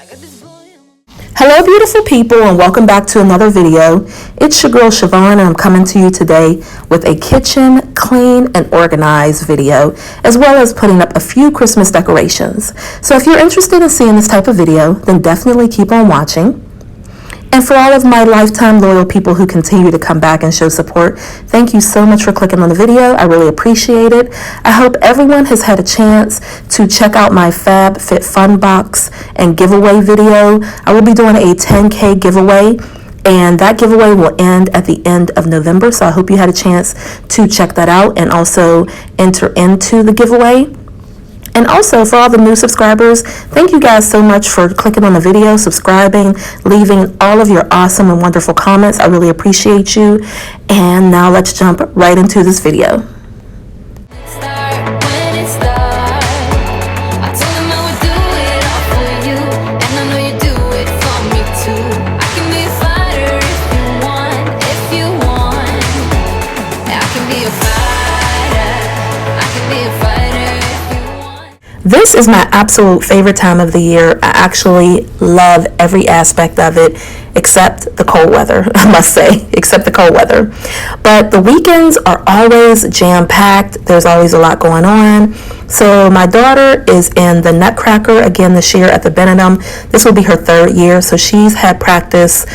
Hello beautiful people, and welcome back to another video. It's your girl Sha-Von, and I'm coming to you today with a kitchen clean and organized video, as well as putting up a few Christmas decorations. So if you're interested in seeing this type of video, then definitely keep on watching. And for all of my lifetime loyal people who continue to come back and show support, thank you so much for clicking on the video. I really appreciate it. I hope everyone has had a chance to check out my Fab Fit Fun box and giveaway video. I will be doing a 10K giveaway, and that giveaway will end at the end of November. So I hope you had a chance to check that out and also enter into the giveaway. And also, for all the new subscribers, thank you guys so much for clicking on the video, subscribing, leaving all of your awesome and wonderful comments. I really appreciate you. And now let's jump right into this video. This is my absolute favorite time of the year. I actually love every aspect of it except the cold weather, I must say, except the cold weather. But the weekends are always jam-packed. There's always a lot going on. So my daughter is in the Nutcracker again this year at the Benedum. This will be her 3rd year, so she's had practice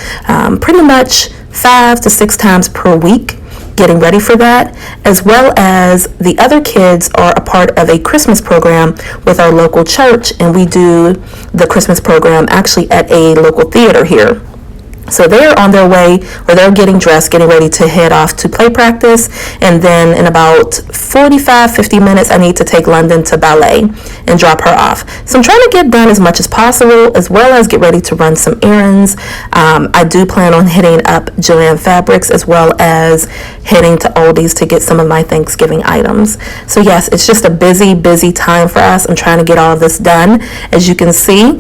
pretty much 5 to 6 times per week, getting ready for that, as well as the other kids are a part of a Christmas program with our local church, and we do the Christmas program actually at a local theater here. So they're on their way, or they're getting dressed, getting ready to head off to play practice. And then in about 50 minutes, I need to take London to ballet and drop her off. So I'm trying to get done as much as possible, as well as get ready to run some errands. I do plan on hitting up Joann Fabrics, as well as heading to Aldi's to get some of my Thanksgiving items. So yes, it's just a busy time for us. I'm trying to get all of this done, as you can see.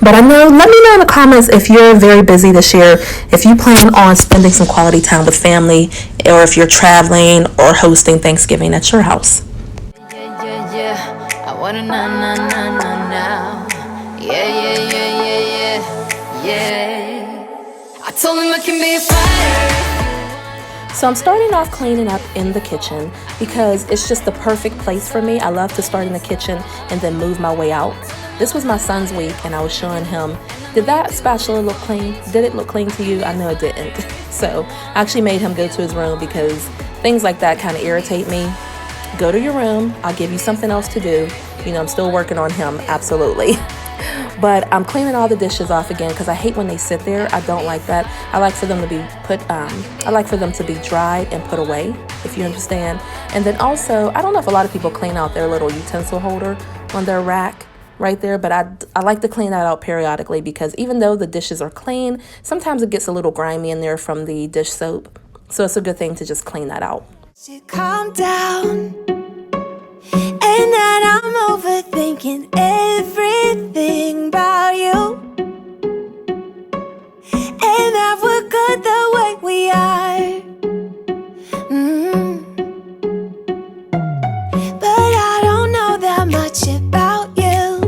But let me know in the comments if you're very busy this year, if you plan on spending some quality time with family, or if you're traveling or hosting Thanksgiving at your house. I wanna now. Yeah. I told him I can be a fighter. So I'm starting off cleaning up in the kitchen because it's just the perfect place for me. I love to start in the kitchen and then move my way out. This was my son's week, and I was showing him, did that spatula look clean? Did it look clean to you? I know it didn't. So I actually made him go to his room because things like that kind of irritate me. Go to your room. I'll give you something else to do. You know, I'm still working on him, absolutely. But I'm cleaning all the dishes off again because I hate when they sit there. I don't like that. I like for them to be dried and put away, if you understand. And then also, I don't know if a lot of people clean out their little utensil holder on their rack right there, but I like to clean that out periodically because even though the dishes are clean, sometimes it gets a little grimy in there from the dish soap. So it's a good thing to just clean that out. Calm down, and then I'm overthinking everything about you, and that we're good the way we are. But I don't know that much about you,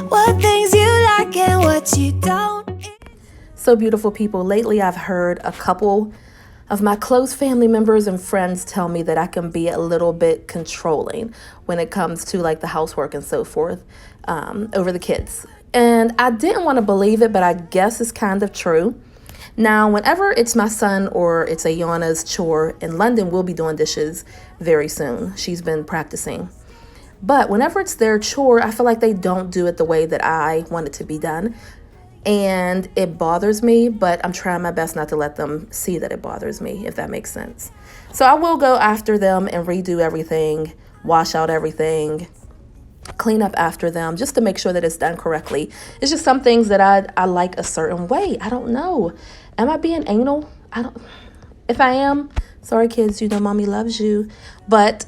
what things you like and what you don't. So beautiful people, lately I've heard a couple of my close family members and friends tell me that I can be a little bit controlling when it comes to like the housework and so forth over the kids. And I didn't want to believe it, but I guess it's kind of true. Now, whenever it's my son or it's Ayana's chore, and London will be doing dishes very soon. She's been practicing. But whenever it's their chore, I feel like they don't do it the way that I want it to be done. And it bothers me, but I'm trying my best not to let them see that it bothers me, if that makes sense. So I will go after them and redo everything, wash out everything, clean up after them, just to make sure that it's done correctly. It's just some things that I like a certain way. I don't know. Am I being anal? If I am, sorry kids, you know mommy loves you. But,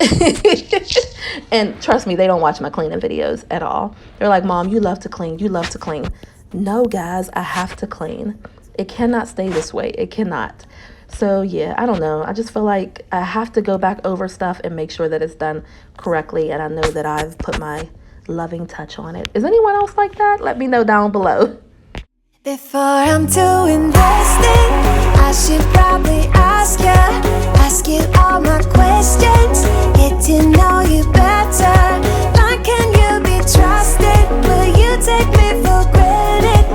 and trust me, they don't watch my cleaning videos at all. They're like, Mom, you love to clean, you love to clean. No, guys, I have to clean. It cannot stay this way. It cannot. So, yeah, I don't know. I just feel like I have to go back over stuff and make sure that it's done correctly. And I know that I've put my loving touch on it. Is anyone else like that? Let me know down below. Before I'm too invested, I should probably ask you all my questions, get to know you better. Like, can you be trusted? Will you take me for granted?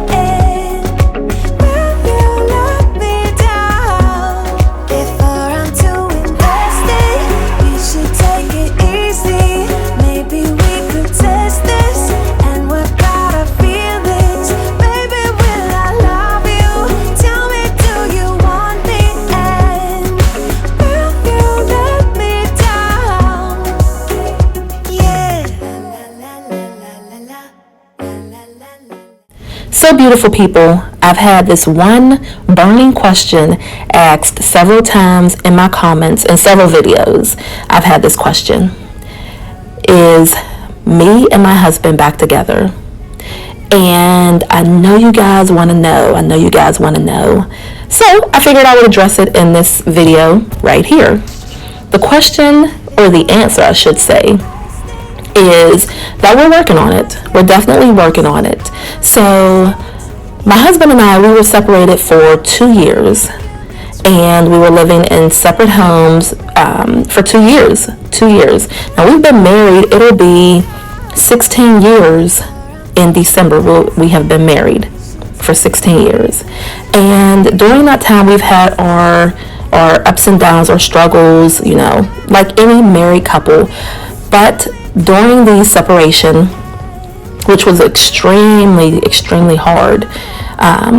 Will you let me down? Before I'm too invested, you should take it easy. Maybe we could test this and work out our feelings. Baby, will I love you? Tell me, do you want me? And will you let me down? Yeah. So beautiful people, I've had this one burning question asked several times in my comments in several videos. I've had this question. Is me and my husband back together? And I know you guys want to know. So I figured I would address it in this video right here. The question, or the answer I should say, is that we're working on it. We're definitely working on it. So my husband and I, we were separated for 2 years, and we were living in separate homes for 2 years. 2 years. Now we've been married. It'll be 16 years in December. We have been married for 16 years, and during that time we've had our ups and downs, our struggles, you know, like any married couple. But during the separation, which was extremely hard, I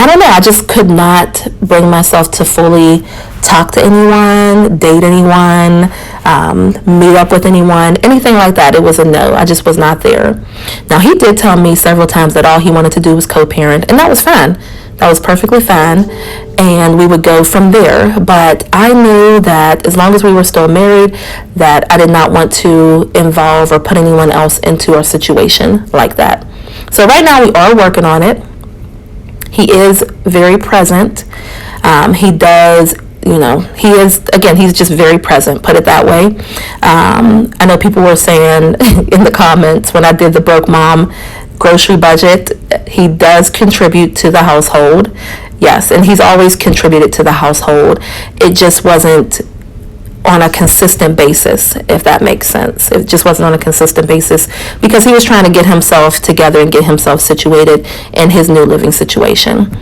don't know, I just could not bring myself to fully talk to anyone, date anyone, meet up with anyone, anything like that. It was a no. I just was not there. Now, he did tell me several times that all he wanted to do was co-parent, and that was fine. That was perfectly fine, and we would go from there. But I knew that as long as we were still married, that I did not want to involve or put anyone else into our situation like that. So right now we are working on it. He is very present. He does, you know, he's just very present, put it that way. I know people were saying in the comments when I did the broke mom grocery budget, he does contribute to the household. Yes, and he's always contributed to the household. It just wasn't on a consistent basis, if that makes sense. It just wasn't on a consistent basis because he was trying to get himself together and get himself situated in his new living situation.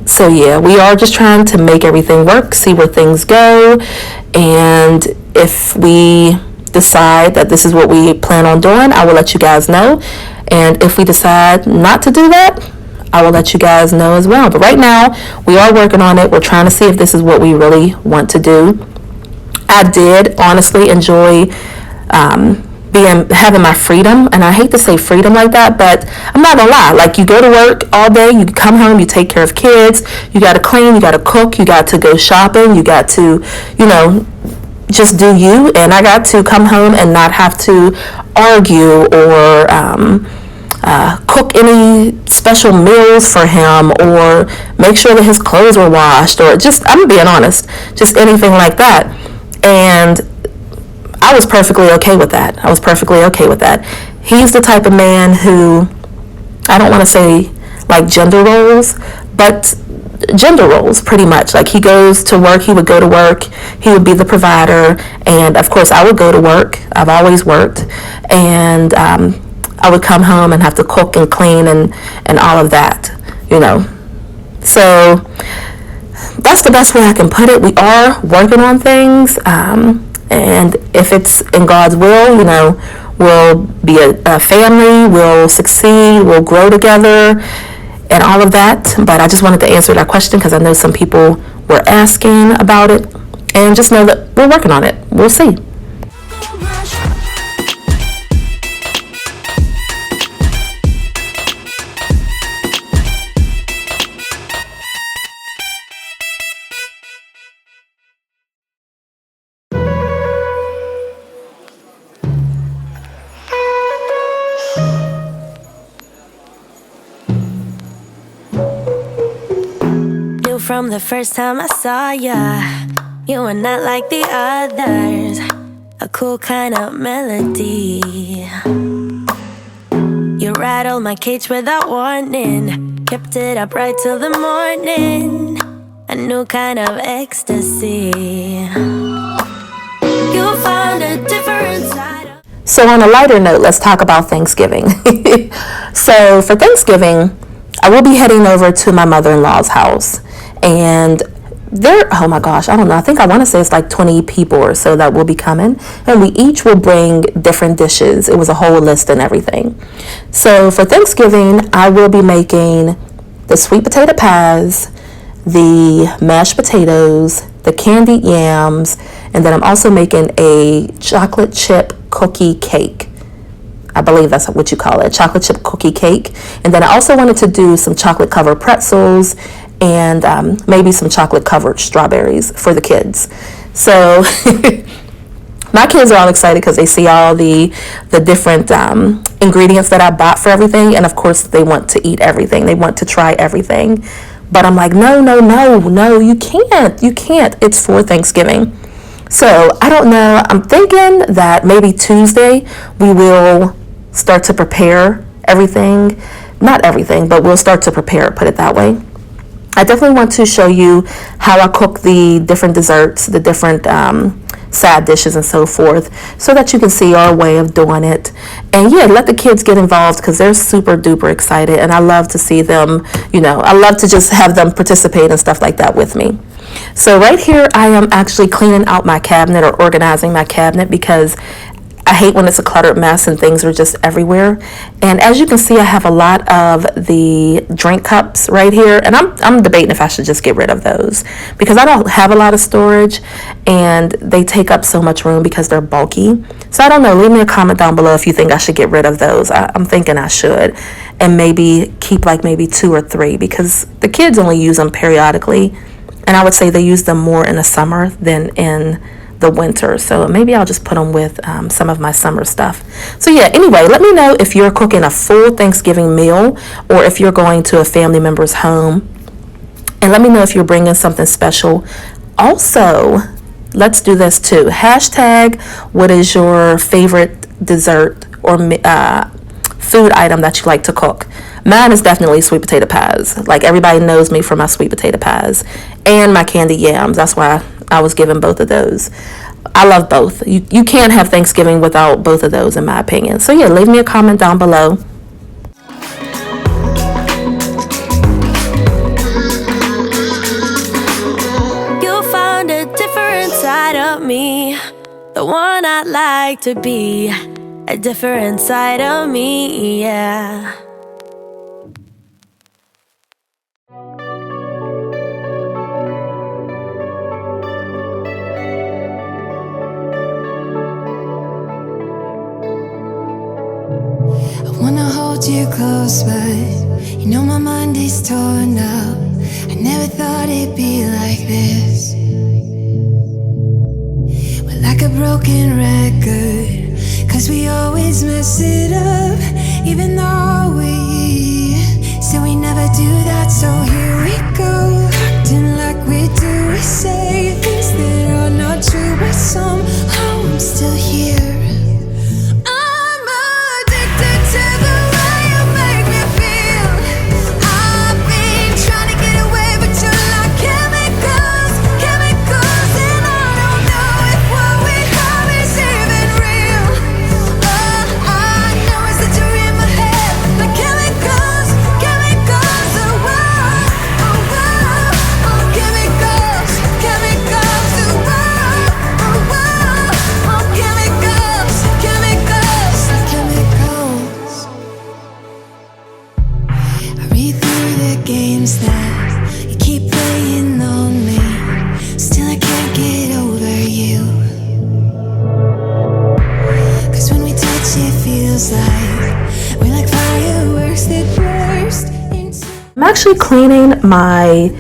So yeah, we are just trying to make everything work, see where things go, and if we decide that this is what we plan on doing, I will let you guys know. And if we decide not to do that, I will let you guys know as well. But right now, we are working on it. We're trying to see if this is what we really want to do. I did honestly enjoy having my freedom, and I hate to say freedom like that, but I'm not gonna lie. Like, you go to work all day, you come home, you take care of kids, you got to clean, you got to cook, you got to go shopping, you got to, you know, just do you. And I got to come home and not have to argue or cook any special meals for him or make sure that his clothes were washed, or just, I'm being honest, just anything like that. And I was perfectly okay with that. He's the type of man who, I don't want to say like gender roles, but gender roles pretty much. Like, he goes to work, he would go to work, he would be the provider, and of course I would go to work. I've always worked, and I would come home and have to cook and clean and all of that, you know. So that's the best way I can put it. We are working on things, and if it's in God's will, you know, we'll be a family, we'll succeed, we'll grow together, and all of that. But I just wanted to answer that question because I know some people were asking about it, and just know that we're working on it. We'll see. From the first time I saw ya, you were not like the others. a cool kind of melody. You rattled my cage without warning, kept it up right till the morning. A new kind of ecstasy. You found a different side of... So on a lighter note, let's talk about Thanksgiving. So for Thanksgiving, I will be heading over to my mother-in-law's house. And there, oh my gosh, I don't know. I want to say it's like 20 people or so that will be coming. And we each will bring different dishes. It was a whole list and everything. So for Thanksgiving, I will be making the sweet potato pies, the mashed potatoes, the candied yams, and then I'm also making a chocolate chip cookie cake. I believe that's what you call it, chocolate chip cookie cake. And then I also wanted to do some chocolate covered pretzels and maybe some chocolate covered strawberries for the kids. So my kids are all excited because they see all the different ingredients that I bought for everything. And of course they want to eat everything. They want to try everything. But I'm like, no, you can't. It's for Thanksgiving. So I don't know. I'm thinking that maybe Tuesday we will start to prepare everything. Not everything, but we'll start to prepare it, put it that way. I definitely want to show you how I cook the different desserts, the different side dishes and so forth, so that you can see our way of doing it. And yeah, let the kids get involved because they're super duper excited, and I love to see them, I love to just have them participate and stuff like that with me. So right here I am actually cleaning out my cabinet, or organizing my cabinet, because I hate when it's a cluttered mess and things are just everywhere. And as you can see, I have a lot of the drink cups right here, and I'm debating if I should just get rid of those because I don't have a lot of storage and they take up so much room because they're bulky. So I don't know, leave me a comment down below if you think I should get rid of those. I'm thinking I should, and maybe keep like maybe 2 or 3 because the kids only use them periodically, and I would say they use them more in the summer than in the winter. So maybe I'll just put them with some of my summer stuff. So yeah, anyway, let me know if you're cooking a full Thanksgiving meal or if you're going to a family member's home, and let me know if you're bringing something special. Also, let's do this too. Hashtag what is your favorite dessert or food item that you like to cook. Mine is definitely sweet potato pies. Like, everybody knows me for my sweet potato pies and my candied yams. That's why I was given both of those. I love both. You can't have Thanksgiving without both of those, in my opinion. So yeah, leave me a comment down below. You found a different side of me, the one I'd like to be, a different side of me, yeah. Wanna hold you close, but you know my mind is torn up. I never thought it'd be like this. We're like a broken record, 'cause we always mess it up. Even though we say we never do that, so here we go, acting like we do. We say things that are not true, but somehow I'm still here. I'm actually cleaning my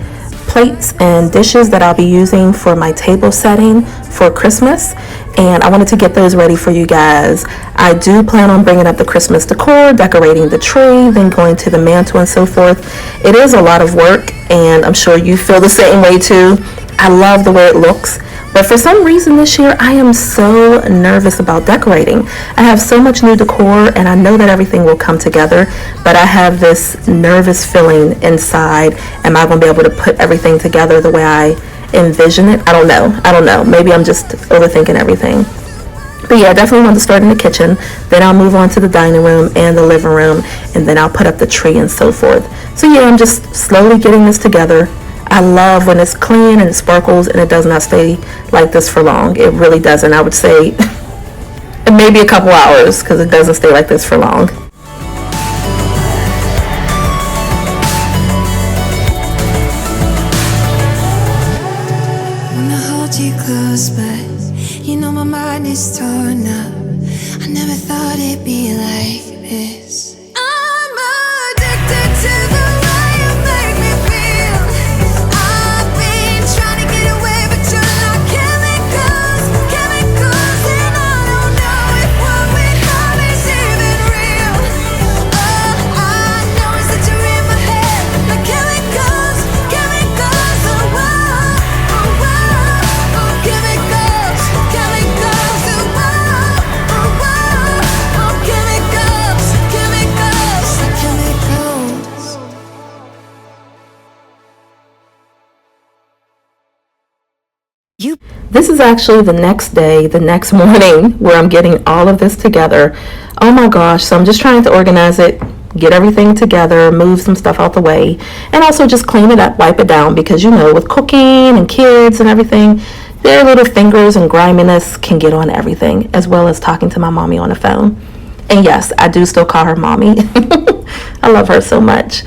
plates and dishes that I'll be using for my table setting for Christmas, and I wanted to get those ready for you guys. I do plan on bringing up the Christmas decor, decorating the tree, then going to the mantle and so forth. It is a lot of work, and I'm sure you feel the same way too. I love the way it looks, But for some reason this year, I am so nervous about decorating. I have so much new decor and I know that everything will come together, but I have this nervous feeling inside. Am I going to be able to put everything together the way I envision it? I don't know. Maybe I'm just overthinking everything. But yeah, I definitely want to start in the kitchen. Then I'll move on to the dining room and the living room, and then I'll put up the tree and so forth. So yeah, I'm just slowly getting this together. I love when it's clean and it sparkles and it does not stay like this for long. It really doesn't. I would say maybe a couple hours because it doesn't stay like this for long. Wanna hold you close, but you know my mind is torn up. I never thought it'd be like this. I'm addicted to the way you make me feel. I've been trying to get away, but you're like chemicals, and I don't know if what we have is even real. All I know is that you're in my head, like chemicals, oh whoa, oh whoa, oh chemicals, oh whoa, oh whoa, oh chemicals, like chemicals. This is actually the next day, the next morning, where I'm getting all of this together. Oh my gosh, so I'm just trying to organize it, get everything together, move some stuff out the way, and also just clean it up, wipe it down, because you know, with cooking and kids and everything, their little fingers and griminess can get on everything, as well as talking to my mommy on the phone. And yes, I do still call her mommy. I love her so much.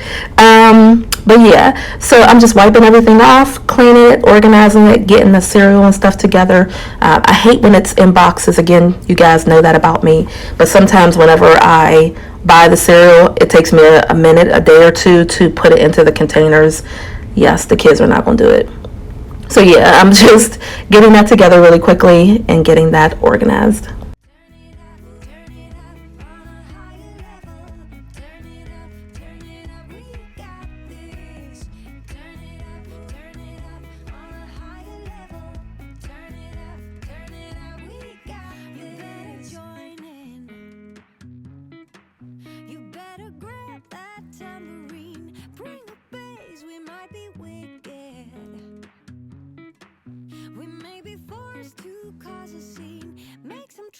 But yeah, so I'm just wiping everything off, cleaning it, organizing it, getting the cereal and stuff together. I hate when it's in boxes. Again, you guys know that about me. But sometimes whenever I buy the cereal, it takes me a minute, a day or two to put it into the containers. Yes, the kids are not going to do it. So yeah, I'm just getting that together really quickly and getting that organized. We may be forced to cause a scene, make some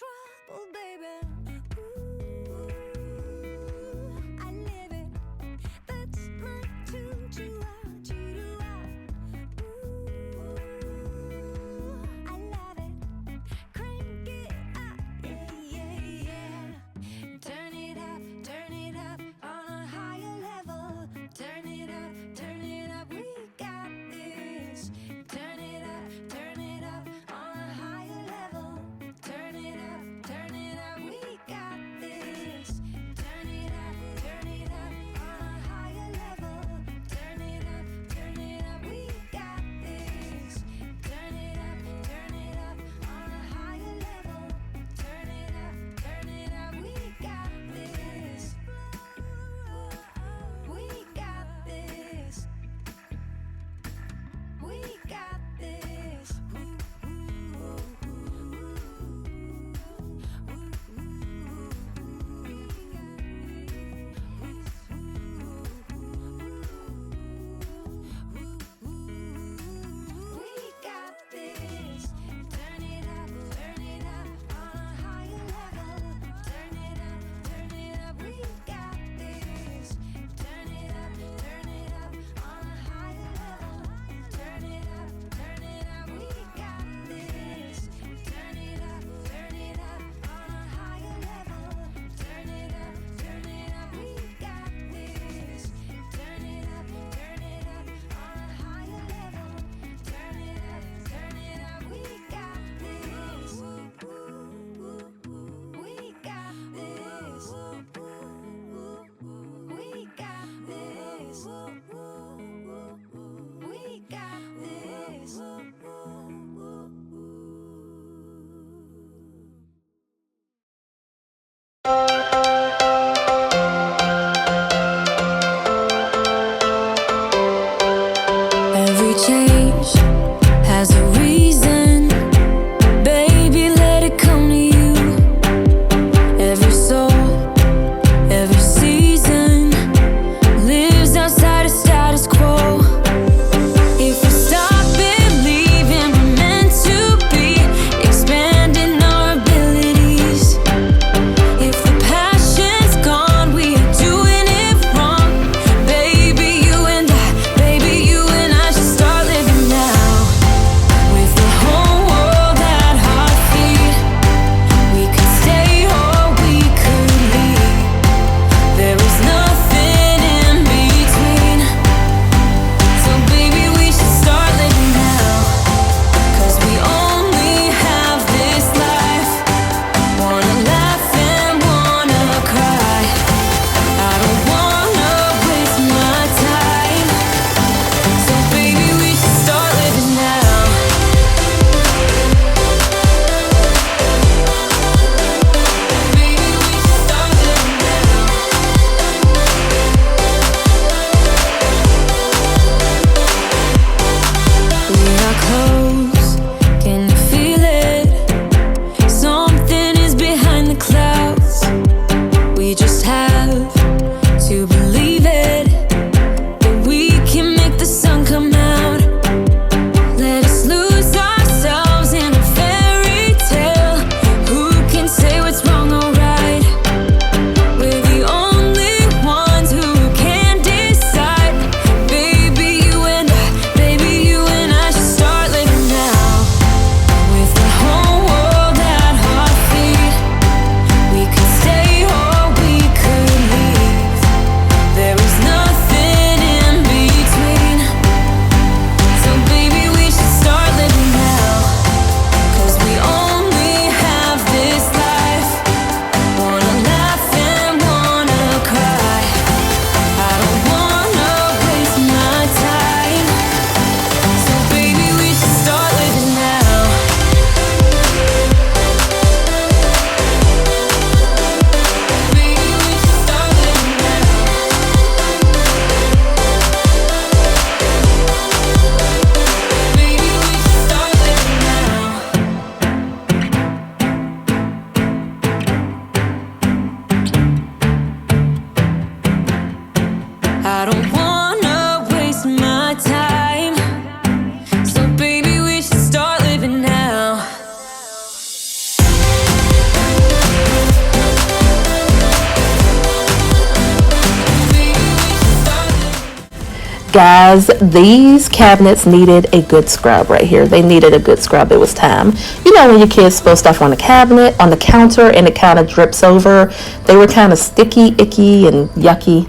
guys, these cabinets needed a good scrub right here. They needed a good scrub. It was time. You know when your kids spill stuff on the cabinet, on the counter, and it kind of drips over? They were kind of sticky, icky, and yucky.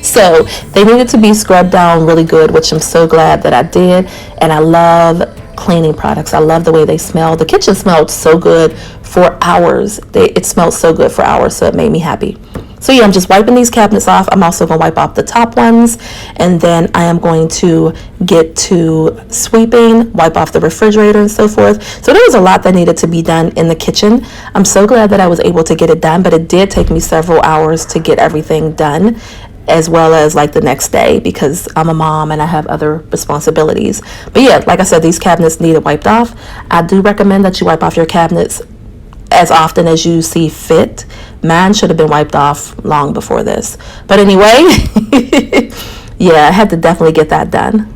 So they needed to be scrubbed down really good, which I'm so glad that I did. And I love cleaning products. I love the way they smell. The kitchen smelled so good for hours. It smelled so good for hours, so it made me happy. So yeah, I'm just wiping these cabinets off. I'm also going to wipe off the top ones, and then I am going to get to sweeping, wipe off the refrigerator and so forth. So there was a lot that needed to be done in the kitchen. I'm so glad that I was able to get it done, but it did take me several hours to get everything done, as well as like the next day, because I'm a mom and I have other responsibilities. But yeah, like I said, these cabinets needed wiped off. I do recommend that you wipe off your cabinets as often as you see fit. Mine should have been wiped off long before this. But anyway, yeah, I had to definitely get that done.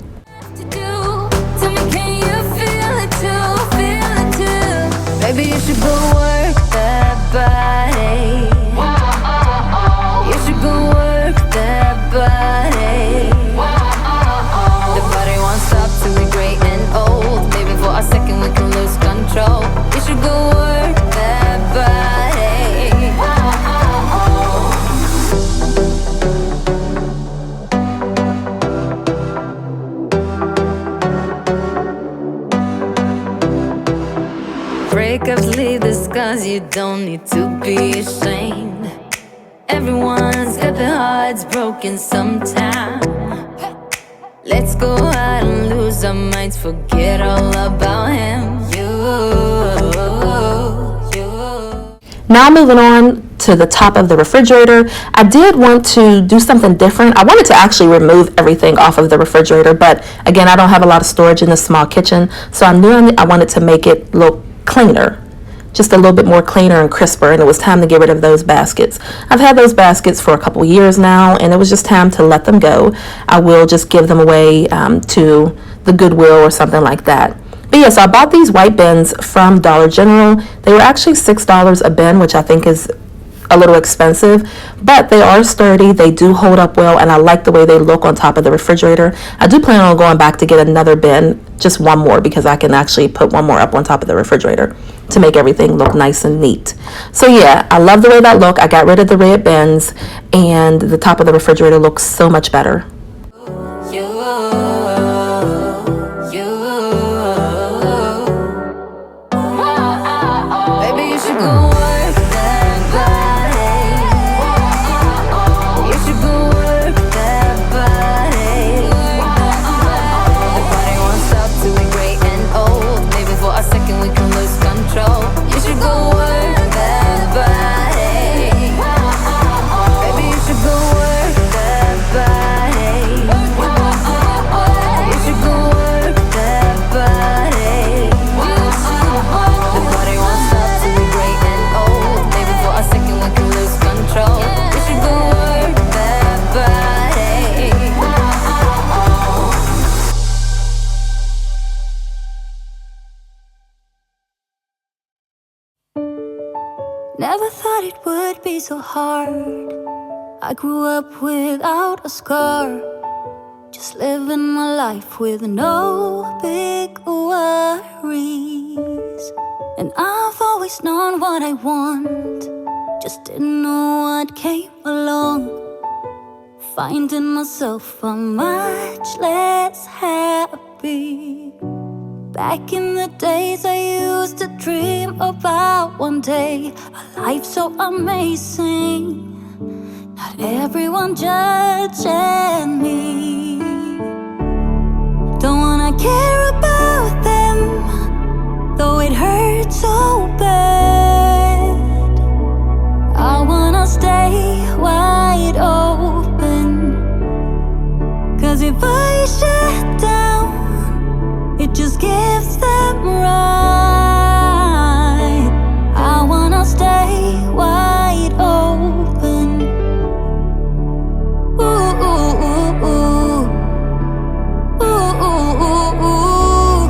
Maybe you should go work that body. You should go work that body. The body won't stop till we're great and old. Maybe for a second we can lose control. You should go work that body. Breakups leave the scars, you don't need to be ashamed. Everyone's got their hearts broken sometime. Let's go out and lose our minds, forget all about him. Now moving on to the top of the refrigerator, I did want to do something different. I wanted to actually remove everything off of the refrigerator, but again, I don't have a lot of storage in this small kitchen, so I knew I wanted to make it look cleaner, just a little bit more cleaner and crisper, and it was time to get rid of those baskets. I've had those baskets for a couple years now, and it was just time to let them go. I will just give them away to the Goodwill or something like that. But yeah, so I bought these white bins from Dollar General. They were actually $6 a bin, which I think is a little expensive, but they are sturdy. They do hold up well, and I like the way they look on top of the refrigerator. I do plan on going back to get another bin, just one more, because I can actually put one more up on top of the refrigerator to make everything look nice and neat. So yeah, I love the way that look. I got rid of the red bins, and the top of the refrigerator looks so much better. Never thought it would be so hard. I grew up without a scar, just living my life with no big worries. And I've always known what I want, just didn't know what came along. Finding myself a much less happy. Back in the days I used to dream about one day a life so amazing, not everyone judging me. Don't wanna care about them, though it hurts so bad. I wanna stay wide open, 'cause if I shut down, it just gives them right. I wanna stay wide open. Ooh, ooh, ooh, ooh. Ooh, ooh, ooh, ooh.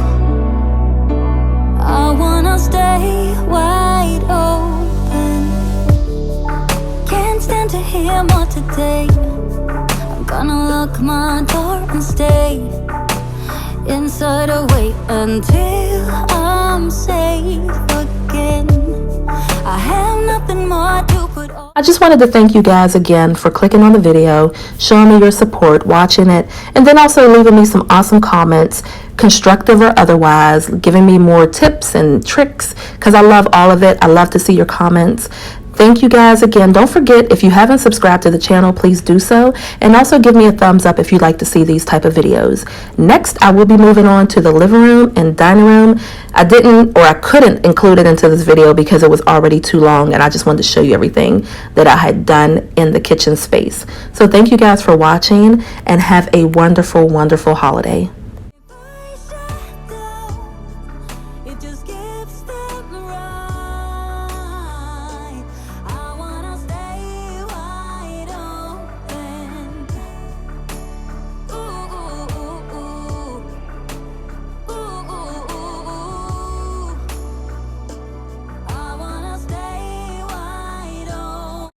I wanna stay wide open. Can't stand to hear more today. I'm gonna lock my door and stay inside or wait until I'm safe again. I have nothing more to put on. I just wanted to thank you guys again for clicking on the video, showing me your support, watching it, and then also leaving me some awesome comments, constructive or otherwise, giving me more tips and tricks, because I love all of it. I love to see your comments. Thank you guys again. Don't forget, if you haven't subscribed to the channel, please do so, and also give me a thumbs up if you'd like to see these type of videos. Next, I will be moving on to the living room and dining room. I couldn't include it into this video because it was already too long, and I just wanted to show you everything that I had done in the kitchen space. So thank you guys for watching, and have a wonderful, wonderful holiday.